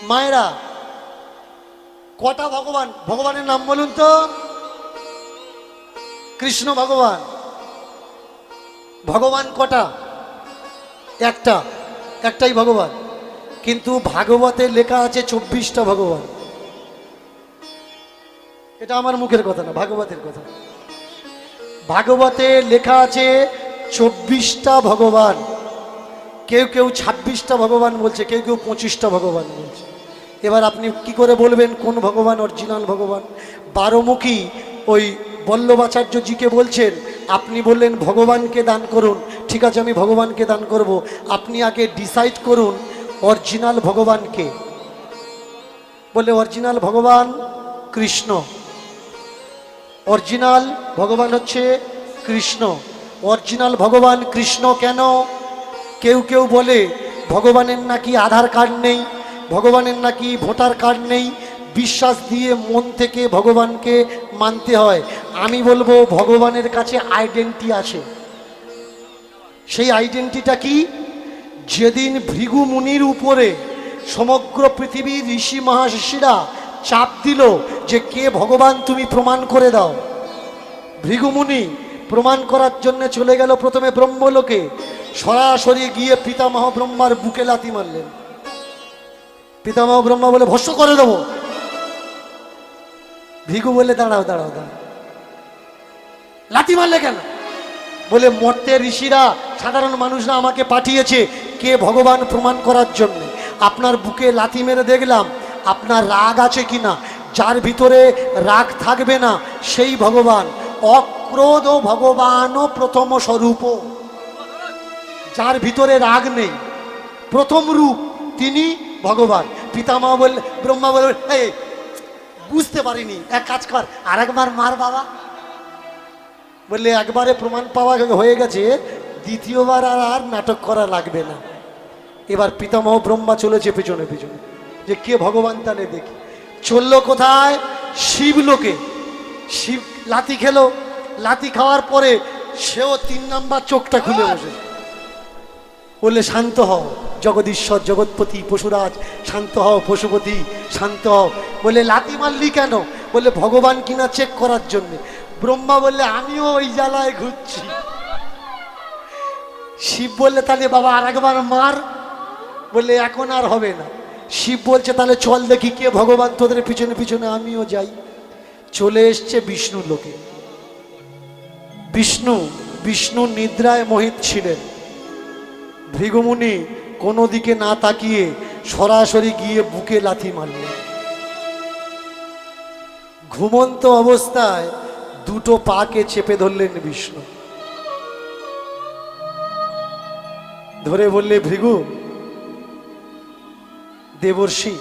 মায়েরা, কটা ভগবান? ভগবানের নাম বলুন তো। কৃষ্ণ ভগবান। ভগবান কটা? একটা, একটাই ভগবান। কিন্তু ভাগবতে লেখা আছে 24টা ভগবান। এটা আমার মুখের কথা না, ভাগবতের কথা। ভাগবতে লেখা আছে 24টা ভগবান। কেউ কেউ 26টা ভগবান বলছে, কেউ কেউ 25টা ভগবান বলছে। এবার আপনি কি করে বলবেন কোন ভগবান অরিজিনাল ভগবান? বারোমুখী ওই বল্লভাচার্যজিকে বলছেন, আপনি বললেন ভগবানকে দান করুন, ঠিক আছে আমি ভগবানকে দান করব, আপনি আগে ডিসাইড করুন অরিজিনাল ভগবানকে। বলে অরিজিনাল ভগবান কৃষ্ণ। অরিজিনাল ভগবান হচ্ছে কৃষ্ণ। অরিজিনাল ভগবান কৃষ্ণ কেন? কেউ কেউ বলে ভগবানের নাকি আধার কার্ড নেই, ভগবানের নাকি ভোটার কার্ড নেই, বিশ্বাস দিয়ে মন থেকে ভগবানকে মানতে হয়। আমি বলবো ভগবানের কাছে আইডেন্টি আছে। সেই আইডেন্টিটা কি? যেদিন ভৃগু মুনির উপরে সমগ্র পৃথিবীর ঋষি মহাশিরা চাপ দিল যে কে ভগবান তুমি প্রমাণ করে দাও, ভৃগু মুনি প্রমাণ করার জন্য চলে গেল প্রথমে ব্রহ্মলোকে। সরাসরি গিয়ে পিতামহ ব্রহ্মার বুকে লাথি মারলেন। পিতামহ ব্রহ্মা বলে ভস্ম করে দেবো। ভৃগু বলে দাঁড়াও দাঁড়াও দাঁড়াও, লাথি মারলে কেন? বলে মর্তে ঋষিরা, সাধারণ মানুষরা আমাকে পাঠিয়েছে কে ভগবান প্রমাণ করার জন্য। আপনার বুকে লাথি মেরে দেখলাম আপনার রাগ আছে কিনা। যার ভিতরে রাগ থাকবে না সেই ভগবান। অক্রোধ ভগবান প্রথম স্বরূপ। যার ভিতরে রাগ নেই, প্রথম রূপ তিনি ভগবান। পিতামহ বললে, ব্রহ্মা বলল এই বুঝতে পারিনি, এক কাজ কর আর একবার মার বাবা। বললে একবারে প্রমাণ পাওয়া হয়ে গেছে, দ্বিতীয়বার আর নাটক করা লাগবে না। এবার পিতামহ ব্রহ্মা চলেছে পিছনে পিছনে যে কে ভগবান তাহলে দেখি। চললো কোথায়? শিবলোকে। শিব লাথি খেলো, লাথি খাওয়ার পরে সেও 3 নাম্বার চোখটা খুলে বসে। বললে শান্ত হও জগদীশ্বর জগৎপতি পশুরাজ, শান্ত হও পশুপতি, শান্ত হও। বলে লাথি মারলি কেন? বললে ভগবান কিনা চেক করার জন্য। ব্রহ্মা বললে আমিও ওই জ্বালায় ঘুরছি। শিব বললে তাহলে বাবা আর একবার মার। বললে এখন আর হবে না। শিব বলছে তাহলে চল দেখি কে ভগবান তোদের পিছনে পিছনে আমিও যাই। চলে এসছে বিষ্ণু লোকে। বিষ্ণু নিদ্রায় মোহিত ছিলেন। ভৃগুমুনি কোনো দিকে না তাকিয়ে সরাসরি গিয়ে বুকে লাথি মারলেন। ঘুমন্ত অবস্থায় দুটো পাকে চেপে ধরলেন বিষ্ণু। ধরে বললে ভৃগু দেবর্ষি,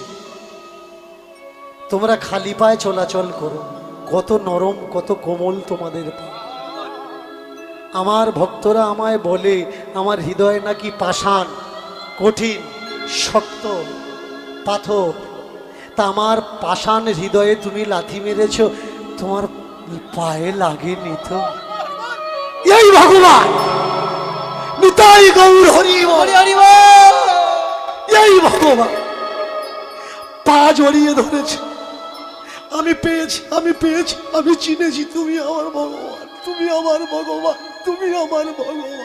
তোমরা খালি পায়ে চলাচল করো। কত নরম কত কোমল তোমাদের পা। আমার ভক্তরা আমায় বলে আমার হৃদয় নাকি পাষাণ, কঠিন, শক্ত পাথর। তা আমার পাষাণ হৃদয়ে তুমি লাথি মেরেছ, তোমার পায়ে লাগেনি তো? এই ভগবান নিতাই গৌর হরি হরি বল। এই ভগবান পা জড়িয়ে ধরেছে। আমি পেয়েছি, আমি পেয়েছি, আমি চিনেছি তুমি আমার ভগবান, তুমি আমার ভগবান, তুমি আমার ভগবান।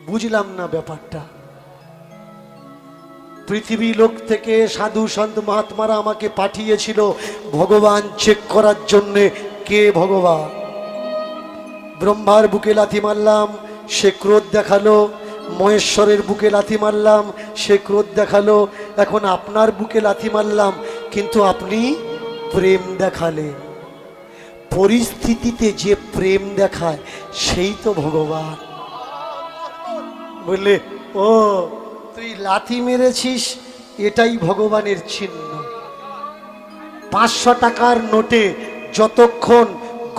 বুঝলাম না ব্যাপারটা। পৃথিবী লোক থেকে সাধু সন্ত মহাত্মারা আমাকে পাঠিয়েছিল ভগবান চেক করার জন্য কে ভগবান। ব্রহ্মার বুকে লাথি মারলাম, সে ক্রোধ দেখালো। মহেশ্বরের বুকে লাথি মারলাম, সে ক্রোধ দেখালো। এখন আপনার বুকে লাথি মারলাম, কিন্তু আপনি প্রেম দেখালেন। পরিস্থিতিতে যে প্রেম দেখায় সেই তো ভগবান। বললে ও তুই লাথি মেরেছিস, এটাই ভগবানের চিহ্ন। 500 টাকার নোটে যতক্ষণ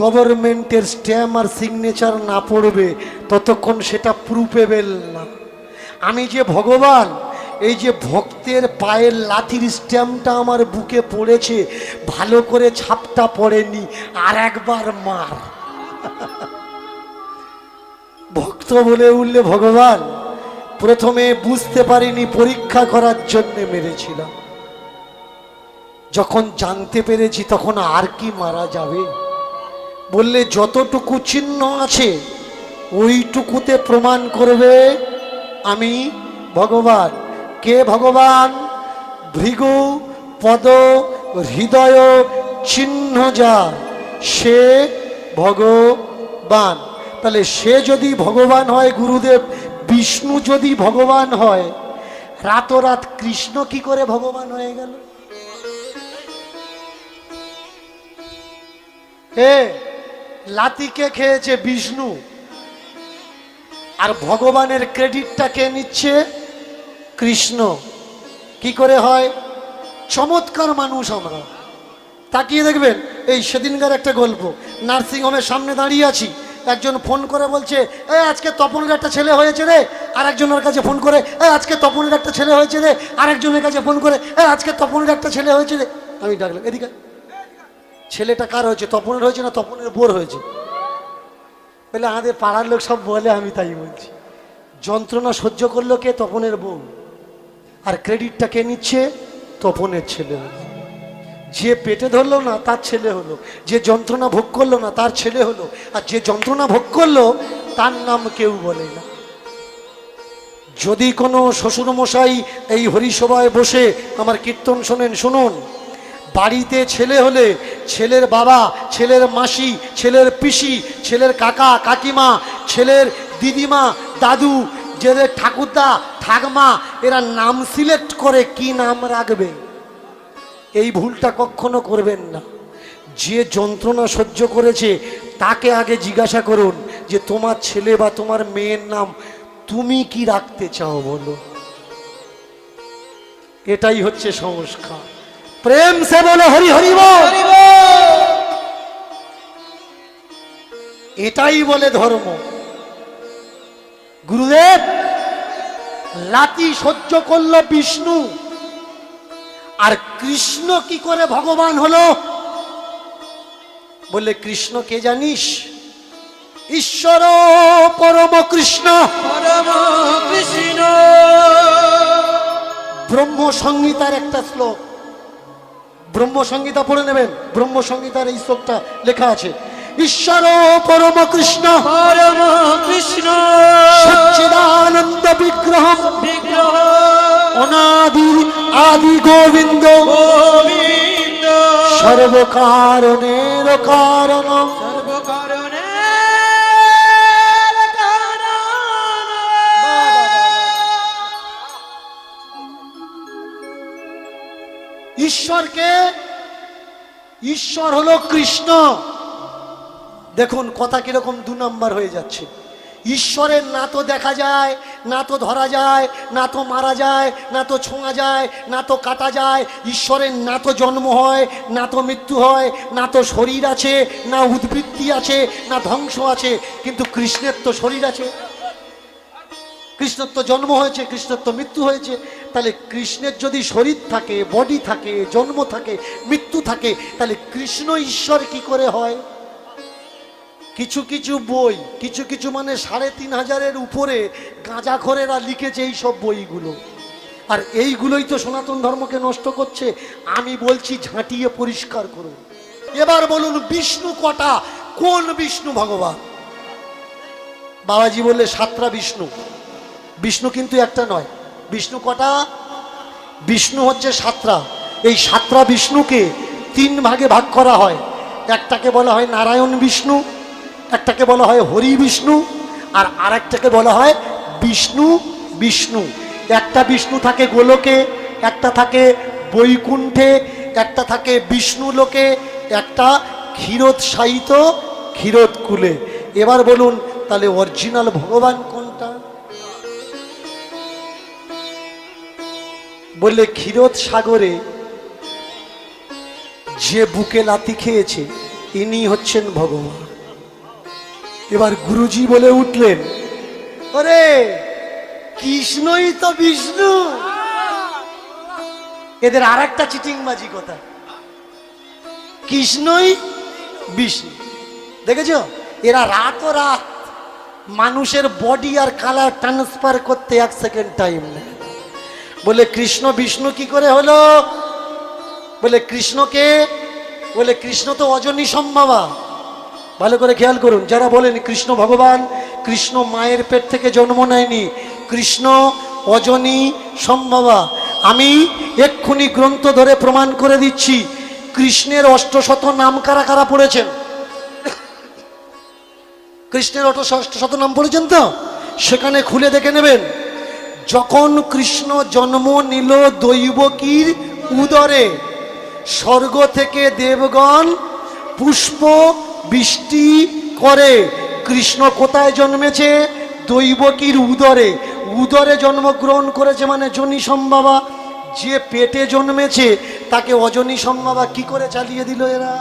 গভর্নমেন্টের স্ট্যাম্প আর সিগনেচার না পড়বে ততক্ষণ সেটা প্রুফেবল না। আমি যে ভগবান, এই যে ভক্তের পায়ের লাথির স্ট্যাম্পটা আমার বুকে পড়েছে, ভালো করে ছাপটা পড়েনি, আর একবার মার। ভক্ত বলে উঠলে ভগবান প্রথমে বুঝতে পারিনি, পরীক্ষা করার জন্য মেরেছিলাম। যখন জানতে পেরেছি তখন আর কি মারা যাবে? বললে যতটুকু চিহ্ন আছে ওইটুকুতে প্রমাণ করবে আমি ভগবান। কে ভগবান? ভৃগু পদ হৃদয় চিহ্ন যার, সে ভগবান। তাহলে সে যদি ভগবান হয়, গুরুদেব বিষ্ণু যদি ভগবান হয়, রাতোরাত কৃষ্ণ কি করে ভগবান হয়ে গেল? লাতিকে খেয়েছে বিষ্ণু, আর ভগবানের ক্রেডিটটা কে নিচ্ছে? কৃষ্ণ। কি করে হয়? চমৎকার মানুষ আমরা। তাকিয়ে দেখবেন, এই সেদিনকার একটা গল্প, নার্সিংহোমের সামনে দাঁড়িয়ে আছি, একজন ফোন করে বলছে আজকে তপনের একটা ছেলে হয়েছে রে, আর একজনের কাছে ফোন করে আজকে তপনের একটা ছেলে হয়েছে রে, আর একজনের কাছে ফোন করে আজকে তপনের একটা ছেলে হয়েছে রে। আমি ডাকলাম, এদিকে। ছেলেটা কার হয়েছে? তপনের হয়েছে না তপনের বোর হয়েছে? বলে আমাদের পাড়ার লোক সব বলে, আমি তাই বলছি। যন্ত্রণা সহ্য করলো কে? তপনের বউ। আর ক্রেডিটটা কে নিচ্ছে? তপনের ছেলে। যে পেটে ধরলো না তার ছেলে হলো, যে যন্ত্রণা ভোগ করলো না তার ছেলে হলো, আর যে যন্ত্রণা ভোগ করলো তার নাম কেউ বলে না। যদি কোনো শ্বশুরমশাই এই হরিসভায় বসে আমার কীর্তন শোনেন, শুনুন, বাড়িতে ছেলে হলে ছেলের বাবা, ছেলের মাসি, ছেলের পিসি, ছেলের কাকা কাকিমা, ছেলের দিদিমা দাদু, যাদের ঠাকুরদা ঠাকমা, এরা নাম সিলেক্ট করে কি নাম রাখবে। এই ভুলটা কখনো করবেন না। যে যন্ত্রণা সহ্য করেছে তাকে আগে জিজ্ঞাসা করুন যে তোমার ছেলে বা তোমার মেয়ের নাম তুমি কি রাখতে চাও বলো। এটাই হচ্ছে সংস্কার। প্রেম সে বলে হরি হরি বল। এটাই বলে ধর্ম। গুরুদেব লাতি সহ্য করলো বিষ্ণু, আর কৃষ্ণ কি করে ভগবান হলো? বলে কৃষ্ণ কে জানিস? ঈশ্বর পরম কৃষ্ণ। পরম কৃষ্ণ। ব্রহ্ম সংহিতার একটা শ্লোক, ব্রহ্ম সংহিতা পড়ে নেবেন। ব্রহ্ম সংহিতার এই শ্লোকটা লেখা আছে, ঈশ্বর পরম কৃষ্ণ। পরম কৃষ্ণ সচ্চিদানন্দ বিগ্রহ। বিগ্রহ অনাদি আদি গোবিন্দ। গোবিন্দ সর্বকারণের কারণ। সর্বকারণের কারণ। ঈশ্বরকে, ঈশ্বর হলো কৃষ্ণ। দেখুন কথা কিরকম দু নম্বর হয়ে যাচ্ছে। ঈশ্বরের না তো দেখা যায়, না তো ধরা যায়, না তো মারা যায়, না তো ছোঁয়া যায়, না তো কাটা যায়। ঈশ্বরের না তো জন্ম হয়, না তো মৃত্যু হয়, না তো শরীর আছে, না উদ্বৃত্তি আছে, না ধ্বংস আছে। কিন্তু কৃষ্ণের তো শরীর আছে, কৃষ্ণের তো জন্ম হয়েছে, কৃষ্ণের তো মৃত্যু হয়েছে। তাহলে কৃষ্ণের যদি শরীর থাকে, বডি থাকে, জন্ম থাকে, মৃত্যু থাকে, তাহলে কৃষ্ণ ঈশ্বর কি করে হয়? কিছু কিছু বই, কিছু কিছু মানে ৩৫০০-এর উপরে গাঁজাখোরেরা লিখেছে এই সব বইগুলো, আর এইগুলোই তো সনাতন ধর্মকে নষ্ট করছে। আমি বলছি ঝাঁটিয়ে পরিষ্কার করুন। এবার বলুন বিষ্ণু কটা? কোন বিষ্ণু ভগবান? বাবাজি বললে ৭টা বিষ্ণু। বিষ্ণু কিন্তু একটা নয়। বিষ্ণু কটা? বিষ্ণু হচ্ছে ৭টা। এই ৭টা বিষ্ণুকে ৩ ভাগে ভাগ করা হয়। একটাকে বলা হয় নারায়ণ বিষ্ণু, একটাকে বলা হয় হরি বিষ্ণু, আর আরেকটাকে বলা হয় বিষ্ণু বিষ্ণু। একটা বিষ্ণু থাকে গোলকে, একটা থাকে বৈকুণ্ঠে, একটা থাকে বিষ্ণু লোকে, একটা ক্ষীরোৎসাহিত ক্ষীরোৎকুলে। এবার বলুন তাহলে অরিজিনাল ভগবান কোনটা? বললে ক্ষীরোদ সাগরে যে বুকে লাথি খেয়েছে ইনি হচ্ছেন ভগবান। এবার গুরুজি বলে উঠলেন, ওরে কৃষ্ণই তো বিষ্ণু। এদের আর একটা চিটিংবাজি কথা, কৃষ্ণই বিষ্ণু। দেখেছ এরা রাত মানুষের বডি আর কালার ট্রান্সফার করতে 1 সেকেন্ড টাইম নেয়। বলে কৃষ্ণ বিষ্ণু কি করে হলো? বলে কৃষ্ণকে, বলে কৃষ্ণ তো অজনী সম্ভবা। ভালো করে খেয়াল করুন, যারা বলেন কৃষ্ণ ভগবান, কৃষ্ণ মায়ের পেট থেকে জন্ম নেয়নি, কৃষ্ণ অজনী সম্ভবা। আমি এক্ষুনি গ্রন্থ ধরে প্রমাণ করে দিচ্ছি। কৃষ্ণের 800 নাম কারা কারা পড়েছেন? কৃষ্ণের 800 নাম পড়েছেন তো? সেখানে খুলে দেখে নেবেন। যখন কৃষ্ণ জন্ম নিল দৈবকীর উদরে, স্বর্গ থেকে দেবগণ পুষ্প বৃষ্টি করে। কৃষ্ণ কোথায় জন্মেছে? দৈবকীর উদরে। উদরে জন্মগ্রহণ করেছে মানে জনি সম্ভবা। যে পেটে জন্মেছে তাকে অজনী সম্ভবা কি করে চালিয়ে দিল এরা?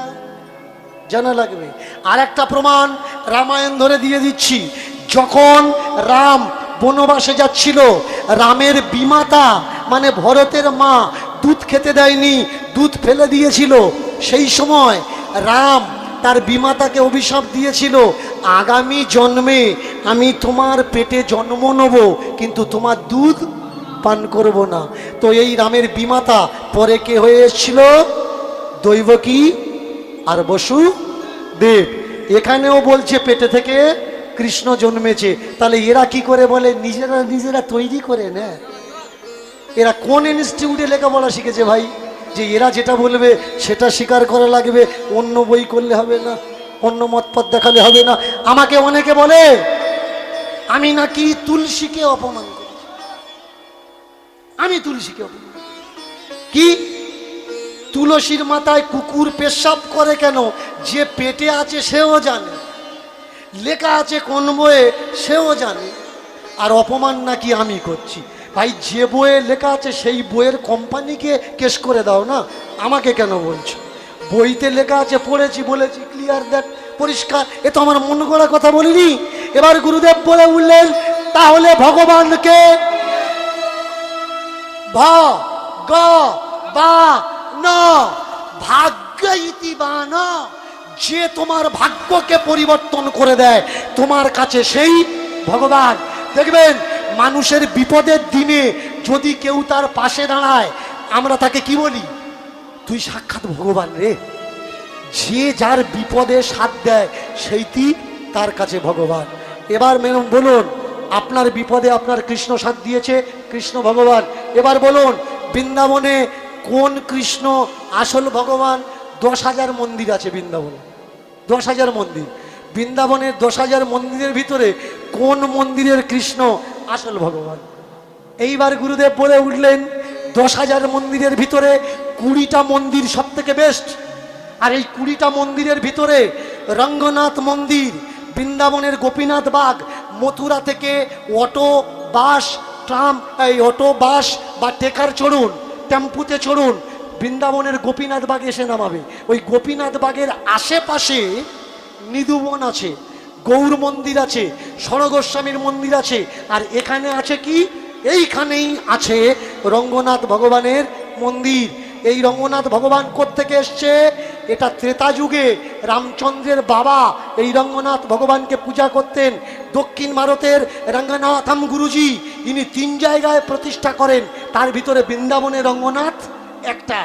জানা লাগবে। আর একটা প্রমাণ রামায়ণ ধরে দিয়ে দিচ্ছি। যখন রাম বনবাসে যাচ্ছিল, রামের বিমাতা মানে ভরতের মা দুধ খেতে দেয়নি, দুধ ফেলে দিয়েছিল। সেই সময় রাম তার বিমাতাকে অভিশাপ দিয়েছিল, আগামী জন্মে আমি তোমার পেটে জন্ম নেব, কিন্তু তোমার দুধ পান করব না। তো এই রামের বিমাতা পরে কে হয়ে এসেছিল? দৈবকী আর বসুদেব। এখানেও বলছে পেটে থেকে কৃষ্ণ জন্মেছে। তাহলে এরা কি করে বলে? নিজেরা নিজেরা তৈরি করে না। এরা কোন ইনস্টিটিউটে লেখাপড়া শিখেছে ভাই, যে এরা যেটা বলবে সেটা স্বীকার করা লাগবে, অন্য বই করলে হবে না, অন্য মতপথ দেখালে হবে না। আমাকে অনেকে বলে আমি নাকি তুলসীকে অপমান করি। আমি তুলসীকে অপমান কি? তুলসীর মাথায় কুকুর পেশাব করে কেন? যে পেটে আছে সেও জানে, লেখা আছে কোন বইয়ে সেও জানে, আর অপমান নাকি আমি করছি। ভাই যে বইয়ে লেখা আছে সেই বইয়ের কোম্পানিকে কেস করে দাও না, আমাকে কেন বলছো? বইতে লেখা আছে, পড়েছি, বলেছি, ক্লিয়ার দ্যাট, পরিষ্কার। এ তো আমার মন গড়া কথা বলিনি। এবার গুরুদেব বলে উঠলেন, তাহলে ভগবানকে ভাগ্য ইতিবান, যে তোমার ভাগ্যকে পরিবর্তন করে দেয় তোমার কাছে সেই ভগবান। দেখবেন মানুষের বিপদের দিনে যদি কেউ তার পাশে দাঁড়ায়, আমরা তাকে কি বলি? তুই সাক্ষাৎ ভগবান রে। যে যার বিপদে সাথ দেয় সেইটি তার কাছে ভগবান। এবার ম্যাডাম বলুন, আপনার বিপদে আপনার কৃষ্ণ সাথ দিয়েছে, কৃষ্ণ ভগবান। এবার বলুন, বৃন্দাবনে কোন কৃষ্ণ আসল ভগবান? 10,000 মন্দির আছে বৃন্দাবনে, 10,000 মন্দির। বৃন্দাবনের 10,000 মন্দিরের ভিতরে কোন মন্দিরের কৃষ্ণ আসল ভগবান? এইবার গুরুদেব বলে উঠলেন, 10,000 মন্দিরের ভিতরে 20টা মন্দির সব থেকে বেস্ট। আর এই 20টা মন্দিরের ভিতরে রঙ্গনাথ মন্দির, বৃন্দাবনের গোপীনাথ বাগ, মথুরা থেকে অটো বাস ট্রাম, এই অটো বাস বা টেকার চড়ুন, টেম্পুতে চড়ুন, বৃন্দাবনের গোপীনাথ বাগে এসে নামাবে। ওই গোপীনাথ বাগের আশেপাশে নিধুবন আছে, গৌর মন্দির আছে, স্বরগোস্বামীর মন্দির আছে। আর এখানে আছে কি? এইখানেই আছে রঙ্গনাথ ভগবানের মন্দির। এই রঙ্গনাথ ভগবান কোত্থেকে এসছে? এটা ত্রেতা যুগে রামচন্দ্রের বাবা এই রঙ্গনাথ ভগবানকে পূজা করতেন। দক্ষিণ ভারতের রঙ্গনাথম গুরুজি, ইনি 3 জায়গায় প্রতিষ্ঠা করেন, তার ভিতরে বৃন্দাবনের রঙ্গনাথ একটা।